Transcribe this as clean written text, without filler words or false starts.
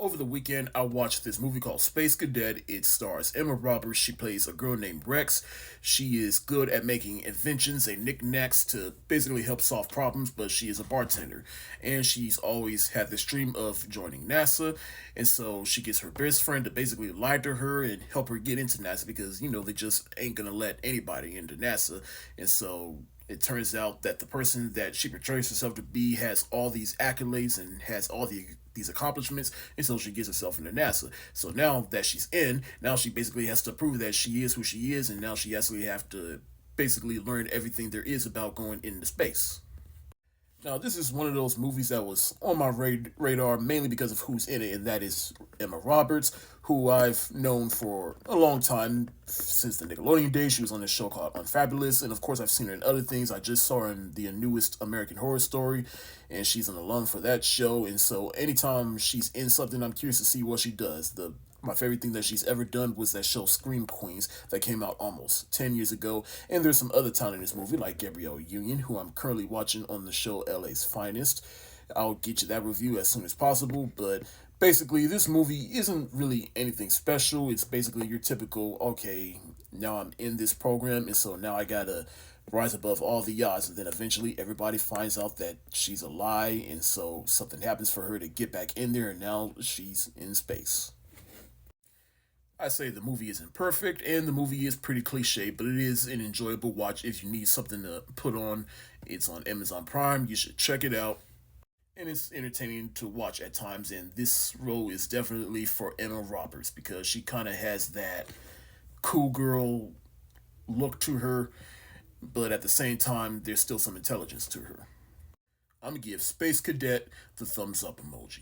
Over the weekend, I watched this movie called Space Cadet. It stars Emma Roberts. She plays a girl named Rex. She is good at making inventions and knickknacks to basically help solve problems, but she is a bartender. And she's always had this dream of joining NASA. And so she gets her best friend to basically lie to her and help her get into NASA because, they just ain't gonna let anybody into NASA. And so it turns out that the person that she portrays herself to be has all these accolades and has all these accomplishments, and so she gets herself into NASA. So now that she's in, now she basically has to prove that she is who she is, and now she actually have to basically learn everything there is about going into space. Now, this is one of those movies that was on my radar mainly because of who's in it, and that is Emma Roberts, who I've known for a long time since the Nickelodeon days. She was on this show called Unfabulous, and of course, I've seen her in other things. I just saw her in the newest American Horror Story, and she's an alum for that show. And so, anytime she's in something, I'm curious to see what she does. The My favorite thing that she's ever done was that show Scream Queens that came out almost 10 years ago. And there's some other talent in this movie, like Gabrielle Union, who I'm currently watching on the show LA's Finest. I'll get you that review as soon as possible, but basically, this movie isn't really anything special. It's basically your typical, okay, now I'm in this program, and so now I gotta rise above all the odds, and then eventually everybody finds out that she's a lie, and so something happens for her to get back in there, and now she's in space. I say the movie isn't perfect, and the movie is pretty cliche, but it is an enjoyable watch if you need something to put on. It's on Amazon Prime. You should check it out, and it's entertaining to watch at times. And this role is definitely for Emma Roberts because she kind of has that cool girl look to her, but at the same time, there's still some intelligence to her. I'm gonna give Space Cadet the thumbs up emoji.